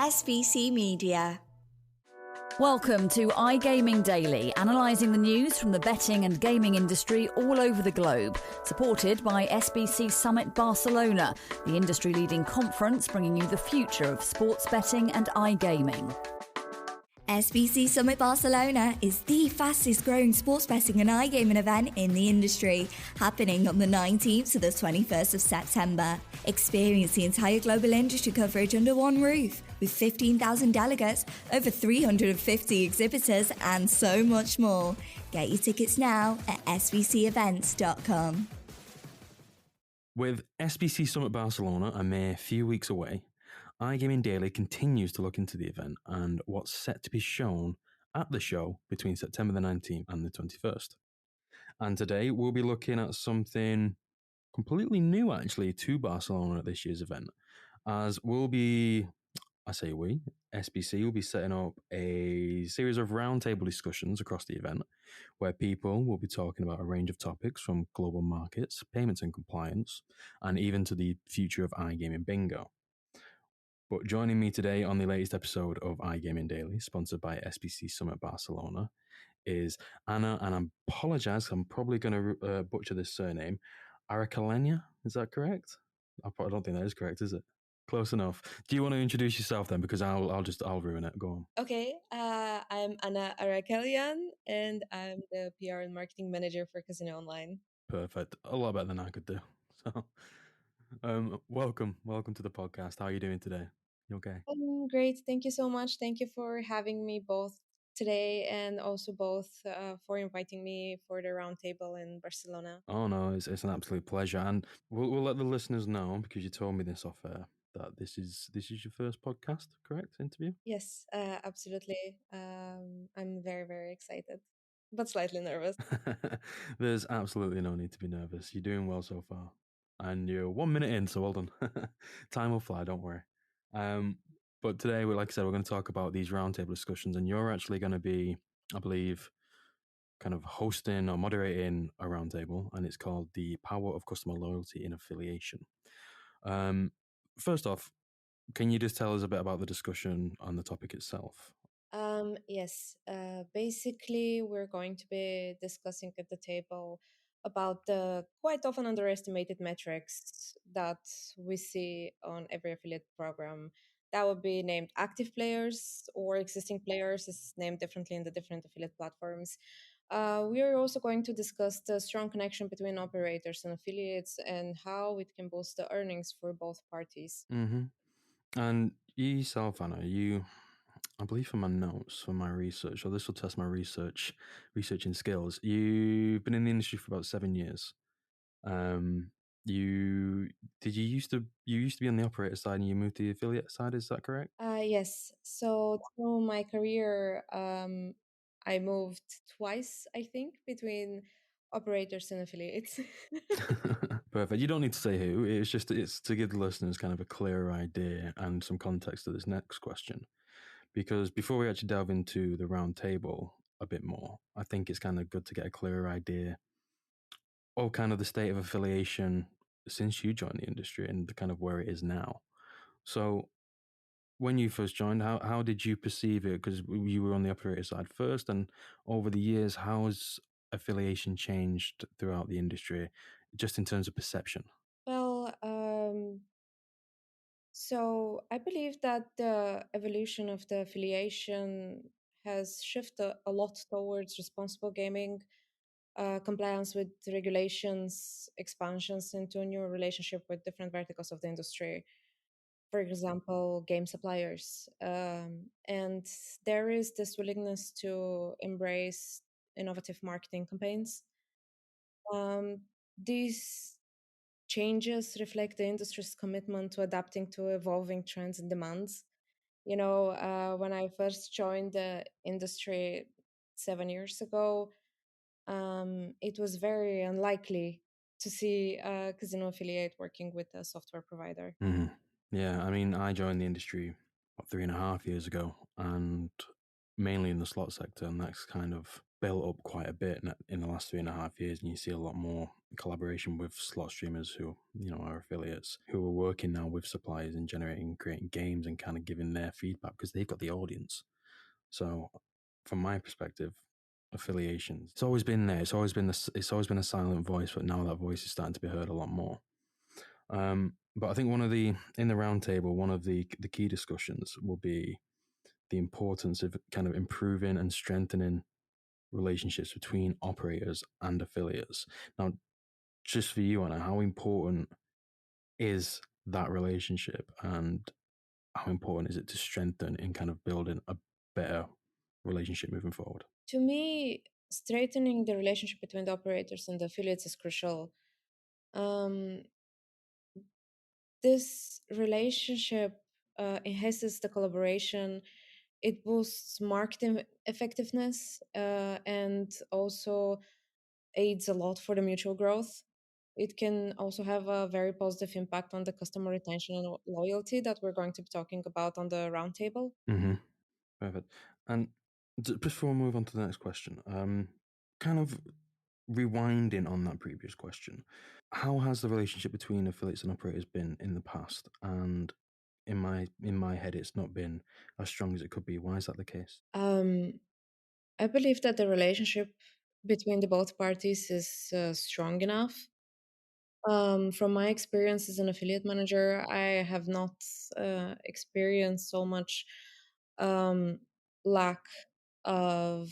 SBC Media. Welcome to iGaming Daily, analysing the news from the betting and gaming industry all over the globe. Supported by SBC Summit Barcelona, the industry-leading conference bringing you the future of sports betting and iGaming. SBC Summit Barcelona is the fastest growing sports betting and iGaming event in the industry, happening on the 19th to the 21st of September. Experience the entire global industry coverage under one roof, with 15,000 delegates, over 350 exhibitors, and so much more. Get your tickets now at sbcevents.com. With SBC Summit Barcelona a mere few weeks away, iGaming Daily continues to look into the event and what's set to be shown at the show between September the 19th and the 21st. And today we'll be looking at something completely new actually to Barcelona at this year's event, as SBC will be setting up a series of roundtable discussions across the event where people will be talking about a range of topics from global markets, payments and compliance, and even to the future of iGaming bingo. But joining me today on the latest episode of iGaming Daily, sponsored by SBC Summit Barcelona, is Anna, and I apologise, I'm probably going to butcher this surname, Arakelyan, is that correct? I don't think that is correct, is it? Close enough. Do you want to introduce yourself then? Because I'll ruin it. Go on. Okay, I'm Anna Arakelyan, and I'm the PR and marketing manager for Casino Online. Perfect. A lot better than I could do. So, welcome to the podcast. How are you doing today? You okay? Great. Thank you so much. Thank you for having me both today and also both for inviting me for the roundtable in Barcelona. Oh no, it's an absolute pleasure, and we'll let the listeners know, because you told me this off air, that this is your first podcast, correct? Interview? Yes, absolutely. I'm very, very excited, but slightly nervous. There's absolutely no need to be nervous. You're doing well so far, and you're 1 minute in, so well done. Time will fly, don't worry. But today, like I said, we're going to talk about these roundtable discussions, and you're actually going to be, I believe, kind of hosting or moderating a roundtable, and it's called The Power of Customer Loyalty in Affiliation. First off, can you just tell us a bit about the discussion on the topic itself? Yes, basically, we're going to be discussing at the table about the quite often underestimated metrics that we see on every affiliate program. That would be named active players, or existing players is named differently in the different affiliate platforms. We are also going to discuss the strong connection between operators and affiliates and how it can boost the earnings for both parties. Mm-hmm. And you yourself, Anna, I believe from my notes, from my research, or this will test my researching skills. You've been in the industry for about 7 years. You used to be on the operator side and you moved to the affiliate side, is that correct? Yes. So through my career, I moved twice, I think, between operators and affiliates. Perfect. You don't need to say who. It's to give the listeners kind of a clearer idea and some context to this next question. Because before we actually delve into the round table a bit more, I think it's kind of good to get a clearer idea of kind of the state of affiliation since you joined the industry and the kind of where it is now. So when you first joined, how did you perceive it? Because you were on the operator side first, and over the years, how has affiliation changed throughout the industry, just in terms of perception? Well, so I believe that the evolution of the affiliation has shifted a lot towards responsible gaming, compliance with regulations, expansions into a new relationship with different verticals of the industry. For example, game suppliers. And there is this willingness to embrace innovative marketing campaigns. These changes reflect the industry's commitment to adapting to evolving trends and demands. When I first joined the industry 7 years ago, it was very unlikely to see a casino affiliate working with a software provider. Mm-hmm. Yeah, I mean, I joined the industry 3.5 years ago, and mainly in the slot sector, and that's kind of built up quite a bit in the last 3.5 years, and you see a lot more collaboration with slot streamers who, are affiliates, who are working now with suppliers and creating games and kind of giving their feedback because they've got the audience. So from my perspective, affiliations, it's always been there. It's always been a silent voice, but now that voice is starting to be heard a lot more. But I think in the roundtable, one of the key discussions will be the importance of kind of improving and strengthening relationships between operators and affiliates. Now, just for you, Anna, how important is that relationship, and how important is it to strengthen in kind of building a better relationship moving forward? To me, strengthening the relationship between the operators and the affiliates is crucial. Um, this relationship enhances the collaboration. It boosts marketing effectiveness and also aids a lot for the mutual growth. It can also have a very positive impact on the customer retention and loyalty that we're going to be talking about on the roundtable. Mm-hmm. Perfect. And before we move on to the next question, kind of rewinding on that previous question, how has the relationship between affiliates and operators been in the past? And in my head, it's not been as strong as it could be. Why is that the case? Um, I believe that the relationship between the both parties is strong enough. From my experience as an affiliate manager, I have not experienced so much um, lack of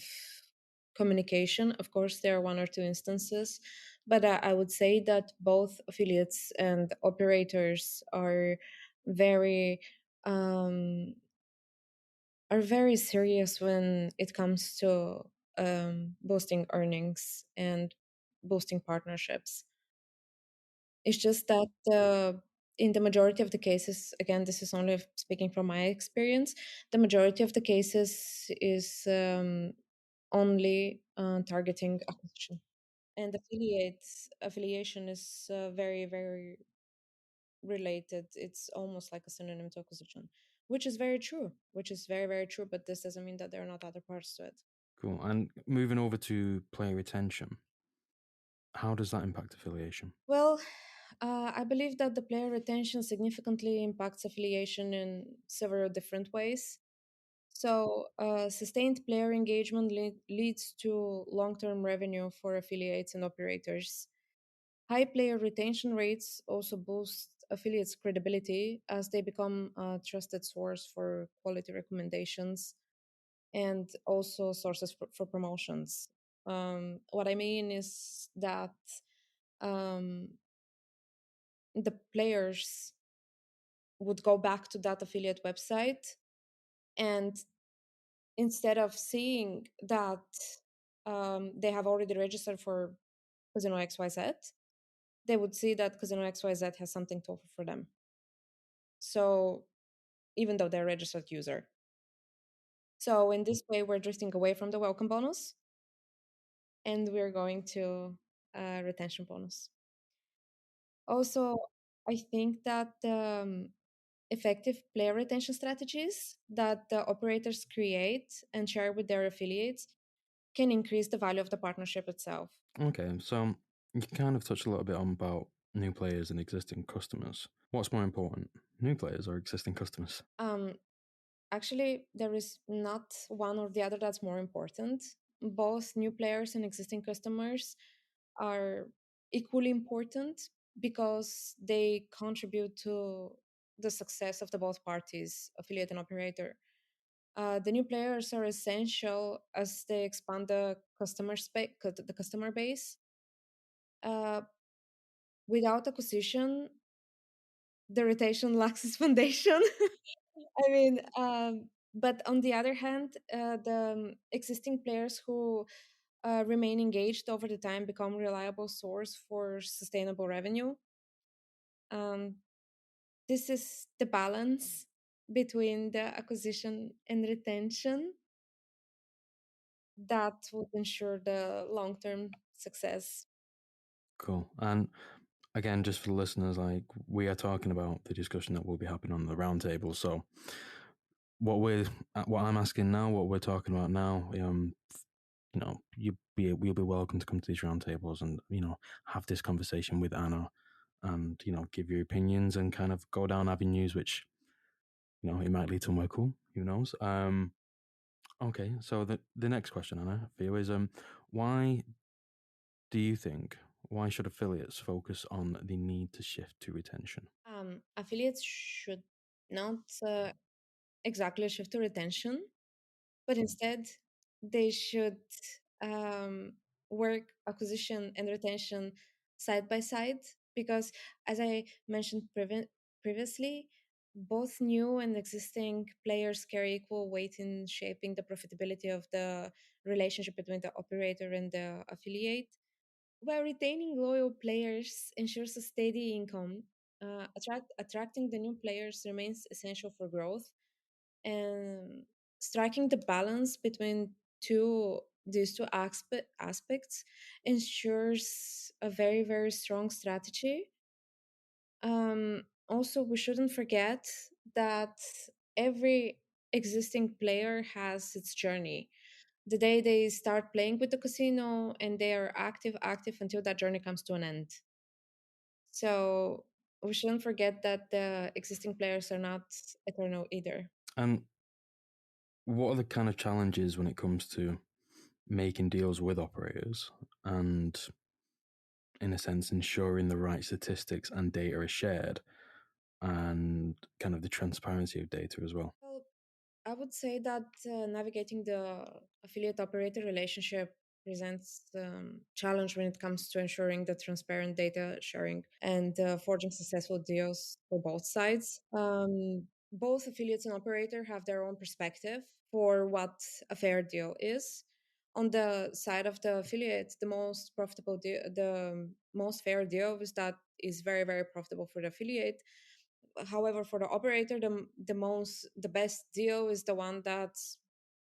communication. Of course, there are one or two instances, but I would say that both affiliates and operators very um, are very serious when it comes to boosting earnings and boosting partnerships. It's just that in the majority of the cases, again, this is only speaking from my experience, the majority of the cases is only targeting acquisition. And affiliation is very, very related. It's almost like a synonym to acquisition, which is very true, which is very, very true. But this doesn't mean that there are not other parts to it. Cool. And moving over to player retention, how does that impact affiliation? Well, I believe that the player retention significantly impacts affiliation in several different ways. So, sustained player engagement leads to long term revenue for affiliates and operators. High player retention rates also boost affiliates' credibility as they become a trusted source for quality recommendations and also sources for promotions. What I mean is that um, the players would go back to that affiliate website, and instead of seeing that they have already registered for Casino XYZ, they would see that Casino XYZ has something to offer for them. So even though they're a registered user. So in this way, we're drifting away from the welcome bonus and we're going to retention bonus. Also, I think that effective player retention strategies that the operators create and share with their affiliates can increase the value of the partnership itself. Okay, so you kind of touched a little bit on about new players and existing customers. What's more important, new players or existing customers? Um, Actually, there is not one or the other that's more important. Both new players and existing customers are equally important because they contribute to the success of the both parties, affiliate and operator. The new players are essential as they expand the customer base. Uh, Without acquisition, the retention lacks its foundation. I mean, but on the other hand, the existing players who remain engaged over the time become reliable source for sustainable revenue. Um, this is the balance between the acquisition and retention that would ensure the long-term success. Cool. And again, just for the listeners, like we are talking about the discussion that will be happening on the roundtable. So what I'm asking now, what we're talking about now, we'll be welcome to come to these roundtables and have this conversation with Anna, and give your opinions and kind of go down avenues which it might lead somewhere cool. Who knows? Okay, so the next question, Anna, for you is why do you think why should affiliates focus on the need to shift to retention? Affiliates should not exactly shift to retention, but instead they should um, work acquisition and retention side by side, because as I mentioned previously, both new and existing players carry equal weight in shaping the profitability of the relationship between the operator and the affiliate, while retaining loyal players ensures a steady income. Attracting the new players remains essential for growth, and striking the balance between these two aspects ensures a very, very strong strategy. Also, we shouldn't forget that every existing player has its journey. The day they start playing with the casino, and they are active until that journey comes to an end. So we shouldn't forget that the existing players are not eternal either. And what are the kind of challenges when it comes to making deals with operators and, in a sense, ensuring the right statistics and data are shared, and kind of the transparency of data as well? Well, I would say that navigating the affiliate operator relationship presents challenge when it comes to ensuring the transparent data sharing and forging successful deals for both sides. Both affiliates and operator have their own perspective for what a fair deal is. On the side of the affiliate, the most profitable deal, the most fair deal is that is very, very profitable for the affiliate. However, for the operator, the best deal is the one that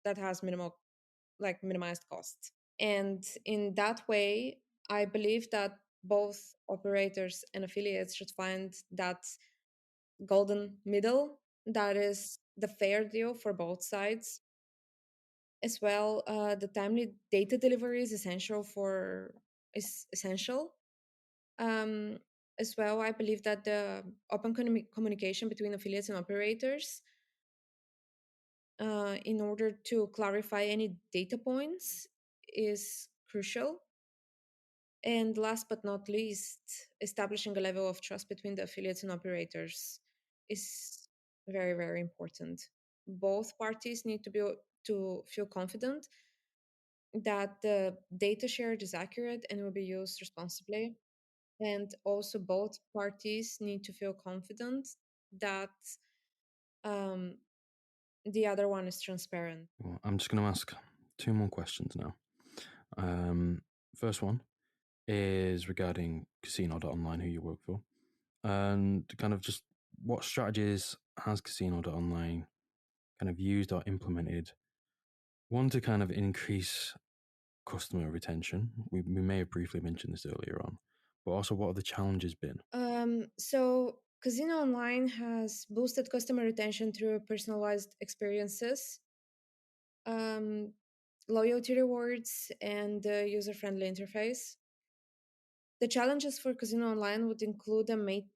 has minimized costs. And in that way, I believe that both operators and affiliates should find that golden middle that is the fair deal for both sides. As well, the timely data delivery is essential. um, as well, I believe that the open communication between affiliates and operators, in order to clarify any data points, is crucial. And last but not least, establishing a level of trust between the affiliates and operators is very, very important. Both parties need to feel confident that the data shared is accurate and will be used responsibly. And also, both parties need to feel confident that um, the other one is transparent. Well, I'm just going to ask two more questions now. First one is regarding Casino.online, who you work for, and kind of just what strategies has Casino.online kind of used or implemented, one, to kind of increase customer retention. We may have briefly mentioned this earlier on, but also what have the challenges been? So Casino Online has boosted customer retention through personalized experiences, um, loyalty rewards, and a user-friendly interface. The challenges for Casino Online would include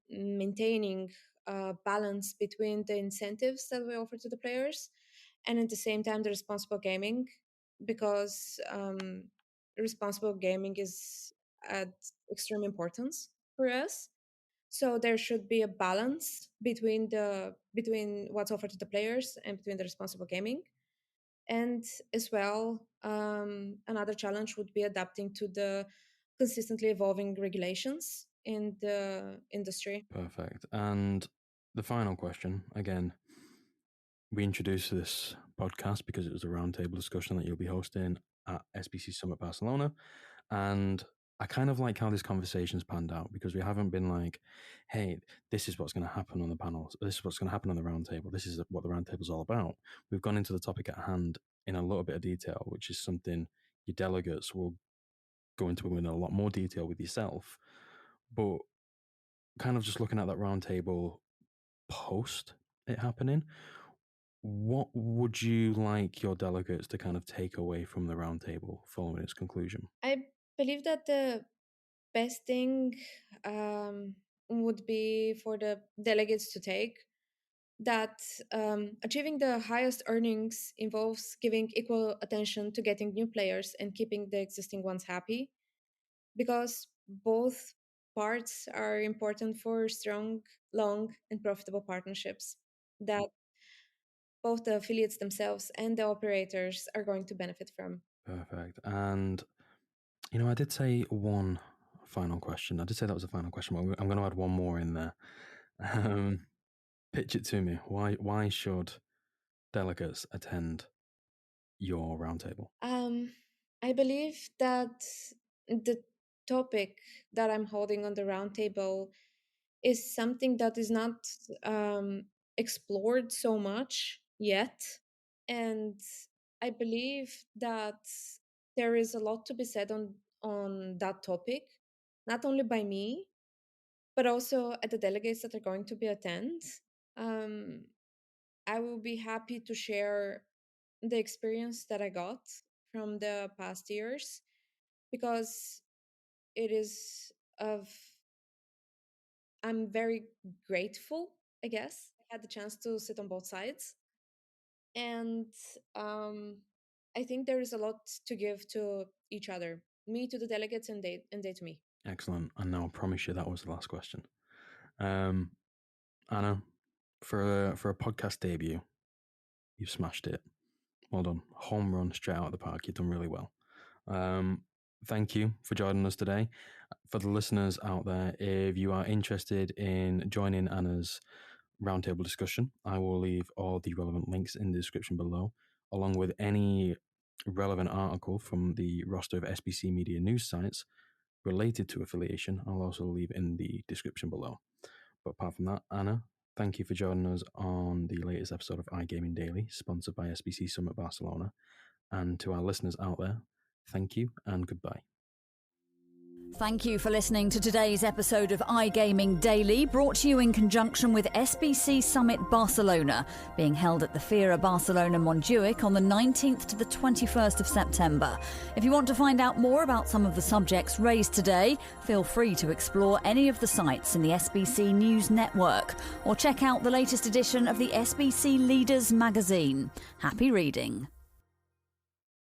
maintaining a balance between the incentives that we offer to the players and at the same time the responsible gaming, because responsible gaming is at extreme importance for us. So there should be a balance between what's offered to the players and between the responsible gaming. And as well, another challenge would be adapting to the consistently evolving regulations in the industry. Perfect. And the final question, again, we introduced this podcast because it was a roundtable discussion that you'll be hosting at SBC Summit Barcelona. And I kind of like how this conversation's panned out, because we haven't been like, hey, this is what's going to happen on the panels. This is what's going to happen on the roundtable. This is what the roundtable's all about. We've gone into the topic at hand in a little bit of detail, which is something your delegates will go into in a lot more detail with yourself. But kind of just looking at that roundtable post it happening, what would you like your delegates to kind of take away from the roundtable following its conclusion? I believe that the best thing would be for the delegates to take that achieving the highest earnings involves giving equal attention to getting new players and keeping the existing ones happy, because both parts are important for strong, long, and profitable partnerships that both the affiliates themselves and the operators are going to benefit from. Perfect. And, I did say one final question. I did say that was a final question, but I'm going to add one more in there. Pitch it to me. Why should delegates attend your roundtable? I believe that the topic that I'm holding on the roundtable is something that is not explored so much yet. And I believe that there is a lot to be said on that topic, not only by me, but also at the delegates that are going to be attend. Um, I will be happy to share the experience that I got from the past years, because it is of I'm very grateful, I guess. I had the chance to sit on both sides. And um, I think there is a lot to give to each other, me to the delegates and they to me. Excellent. And now I promise you that was the last question. Anna, for a podcast debut, you've smashed it. Well done. Home run straight out of the park. You've done really well. Thank you for joining us today. For the listeners out there, if you are interested in joining Anna's roundtable discussion, I will leave all the relevant links in the description below, along with any relevant article from the roster of SBC Media news sites related to affiliation. I'll also leave in the description below. But apart from that, Anna, thank you for joining us on the latest episode of iGaming Daily, sponsored by SBC Summit Barcelona. And to our listeners out there, thank you and goodbye. Thank you for listening to today's episode of iGaming Daily, brought to you in conjunction with SBC Summit Barcelona, being held at the Fira Barcelona Montjuic on the 19th to the 21st of September. If you want to find out more about some of the subjects raised today, feel free to explore any of the sites in the SBC News Network, or check out the latest edition of the SBC Leaders magazine. Happy reading.